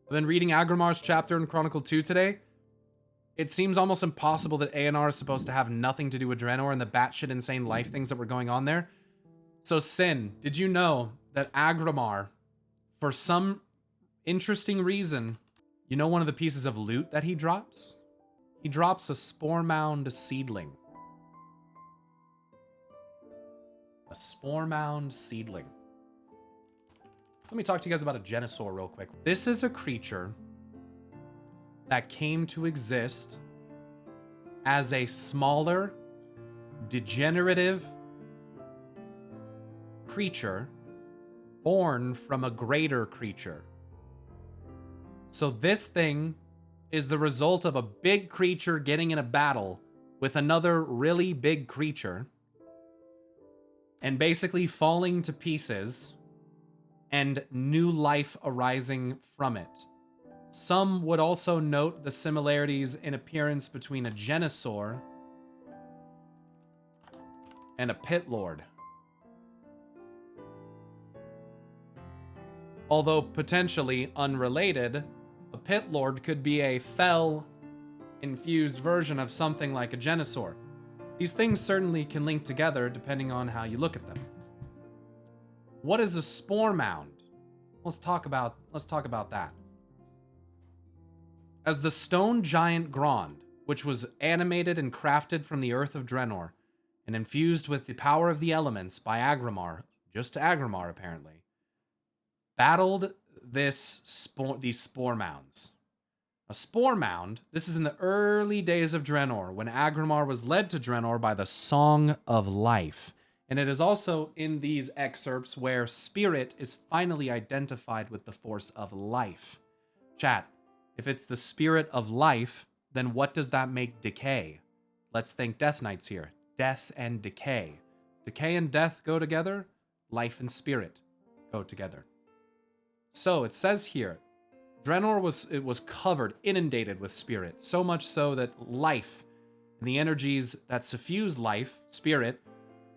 I've been reading Agrimar's chapter in Chronicle 2 today. It seems almost impossible that ANR is supposed to have nothing to do with Draenor and the batshit insane life things that were going on there. So, Sin, did you know that Agrimar, for some interesting reason, you know one of the pieces of loot that he drops? He drops a Spore Mound seedling. A Spore Mound seedling. Let me talk to you guys about a Genosaur real quick. This is a creature that came to exist as a smaller, degenerative creature born from a greater creature. So this thing is the result of a big creature getting in a battle with another really big creature and basically falling to pieces and new life arising from it. Some would also note the similarities in appearance between a Genosaur and a Pit Lord. Although potentially unrelated, a Pit Lord could be a Fel-infused version of something like a Genosaur. These things certainly can link together depending on how you look at them. What is a Spore Mound? Let's talk about that. As the stone giant Grond, which was animated and crafted from the earth of Draenor, and infused with the power of the elements by Agrimar, just Agrimar apparently, battled these Spore Mounds. A Spore Mound, this is in the early days of Draenor, when Agrimar was led to Draenor by the Song of Life. And it is also in these excerpts where Spirit is finally identified with the force of life. Chat, if it's the spirit of life, then what does that make decay? Let's think Death Knights here. Death and decay. Decay and death go together. Life and spirit go together. So it says here, Draenor was covered, inundated with spirit, so much so that life and the energies that suffuse life, spirit,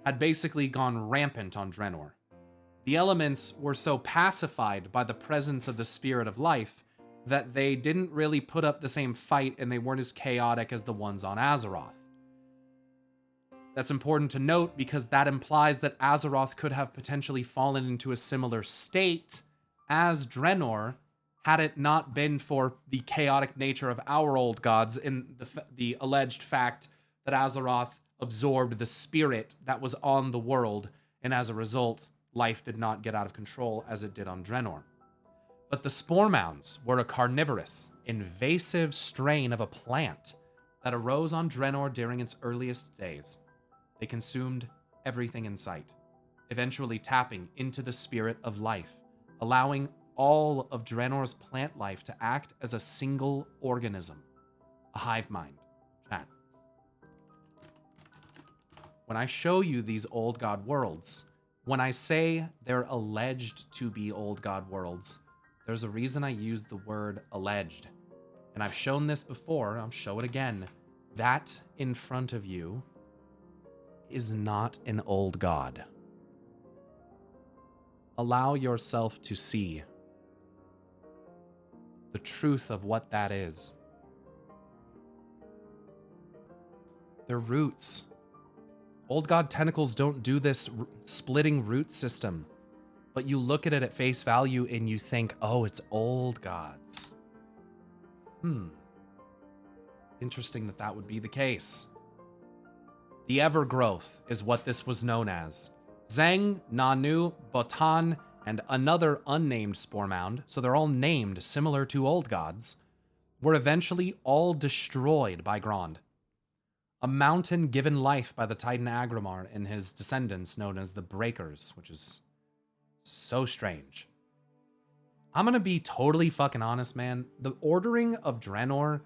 had basically gone rampant on Draenor. The elements were so pacified by the presence of the spirit of life that they didn't really put up the same fight and they weren't as chaotic as the ones on Azeroth. That's important to note because that implies that Azeroth could have potentially fallen into a similar state as Draenor had it not been for the chaotic nature of our old gods in the alleged fact that Azeroth absorbed the spirit that was on the world, and as a result, life did not get out of control as it did on Draenor. But the Spore Mounds were a carnivorous, invasive strain of a plant that arose on Draenor during its earliest days. They consumed everything in sight, eventually tapping into the spirit of life, allowing all of Draenor's plant life to act as a single organism, a hive mind. Chat. When I show you these old god worlds, when I say they're alleged to be old god worlds, there's a reason I use the word alleged. And I've shown this before, I'll show it again. That in front of you is not an old god. Allow yourself to see the truth of what that is. They're roots. Old god tentacles don't do this splitting root system. But you look at it at face value and you think, oh, it's old gods. Interesting that would be the case. The Evergrowth is what this was known as. Zhang, Nanu, Botan, and another unnamed Spore Mound, so they're all named similar to old gods, were eventually all destroyed by Grond. A mountain given life by the Titan Agrimar and his descendants known as the Breakers, which is so strange. I'm gonna be totally fucking honest, man. The ordering of Draenor,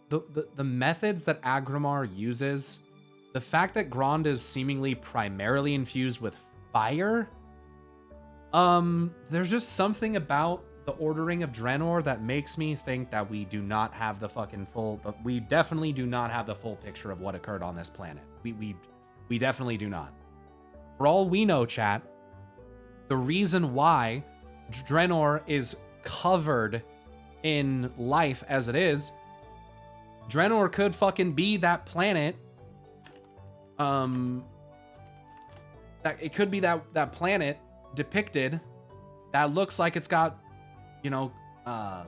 the methods that Agrimar uses, the fact that Grond is seemingly primarily infused with fire, there's just something about the ordering of Draenor that makes me think that we do not have the fucking full, but we definitely do not have the full picture of what occurred on this planet. We definitely do not. For all we know, chat, the reason why Draenor is covered in life as it is, Draenor could fucking be that planet. That it could be that planet depicted that looks like it's got, you know, I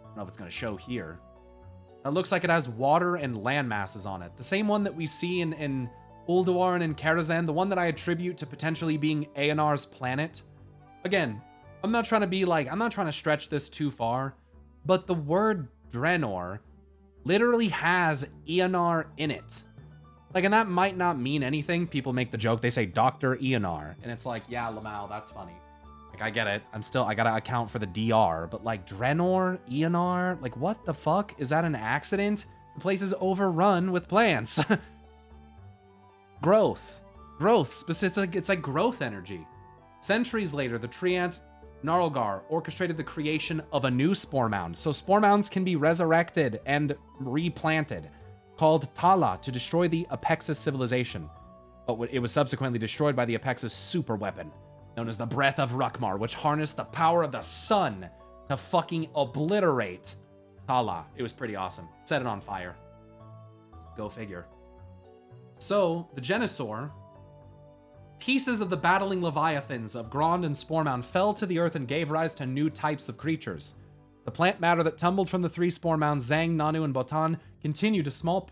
don't know if it's gonna show here. That looks like it has water and land masses on it. The same one that we see in Ulduar and in Karazhan, the one that I attribute to potentially being Aenar's planet. Again, I'm not trying to stretch this too far, but the word Draenor literally has Aenar in it. Like, and that might not mean anything. People make the joke, they say Dr. Aenar, and it's like, yeah, Lamau, that's funny. Like, I get it. I gotta account for the DR, but like Draenor, Aenar, like what the fuck? Is that an accident? The place is overrun with plants. Growth. It's like growth energy. Centuries later, the treant Gnarlgar orchestrated the creation of a new spore mound. So spore mounds can be resurrected and replanted, called Tala, to destroy the Apexis civilization. But it was subsequently destroyed by the Apexis super weapon, known as the Breath of Rukmar, which harnessed the power of the sun to fucking obliterate Tala. It was pretty awesome. Set it on fire. Go figure. So, the Genesaur, pieces of the battling leviathans of Grond and Sporemound fell to the earth and gave rise to new types of creatures. The plant matter that tumbled from the three spore mounds, Zang, Nanu, and Botan, contained a small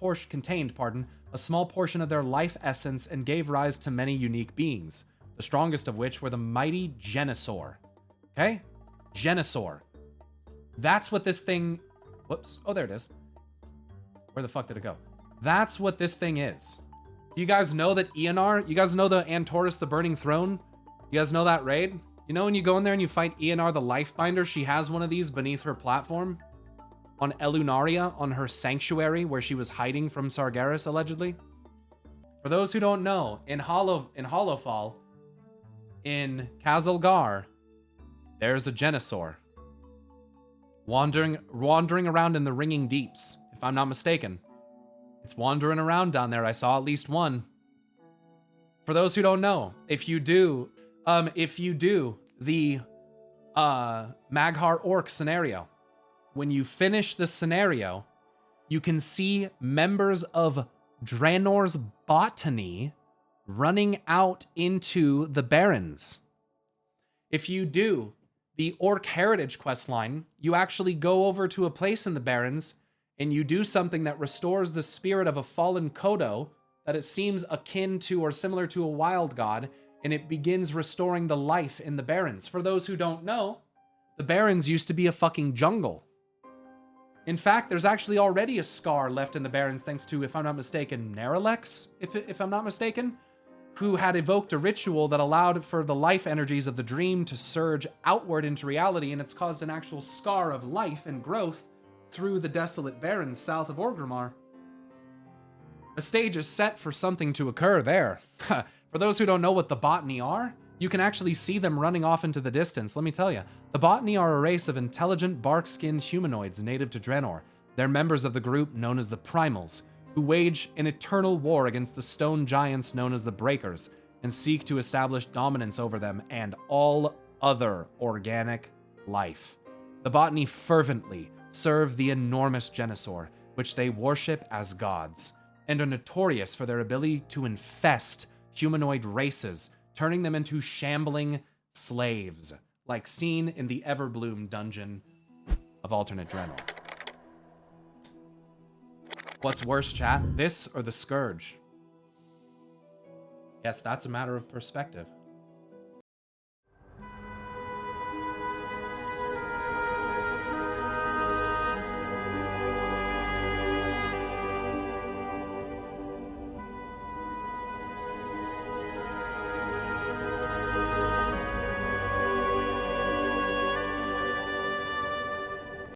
portion of their life essence and gave rise to many unique beings, the strongest of which were the mighty Genesaur. Okay? Genesaur. That's what this thing... Whoops. Oh, there it is. Where the fuck did it go? That's what this thing is. Do you guys know that Aenar... You guys know the Antorus, the Burning Throne? You guys know that raid? You know when you go in there and you fight Aenar the Lifebinder, she has one of these beneath her platform? On Elunaria, on her sanctuary, where she was hiding from Sargeras, allegedly? For those who don't know, in Hollowfall, in Khazalgar, there's a Genesaur. Wandering around in the ringing deeps, if I'm not mistaken. It's wandering around down there. I saw at least one. For those who don't know, if you do the Maghar Orc scenario, when you finish the scenario, you can see members of Draenor's botany running out into the Barrens. If you do the Orc Heritage questline, you actually go over to a place in the Barrens and you do something that restores the spirit of a fallen Kodo that it seems akin to or similar to a wild god, and it begins restoring the life in the Barrens. For those who don't know, the Barrens used to be a fucking jungle. In fact, there's actually already a scar left in the Barrens thanks to, if I'm not mistaken, Neralex, if I'm not mistaken, who had evoked a ritual that allowed for the life energies of the dream to surge outward into reality, and it's caused an actual scar of life and growth through the desolate Barrens south of Orgrimmar. The stage is set for something to occur there. For those who don't know what the Botany are, you can actually see them running off into the distance. Let me tell you, the Botany are a race of intelligent, bark-skinned humanoids native to Draenor. They're members of the group known as the Primals, who wage an eternal war against the stone giants known as the Breakers, and seek to establish dominance over them and all other organic life. The Botany fervently serve the enormous Genesaur, which they worship as gods, and are notorious for their ability to infest humanoid races, turning them into shambling slaves, like seen in the Everbloom dungeon of alternate Draenor. What's worse, chat? This or the Scourge? Yes, that's a matter of perspective.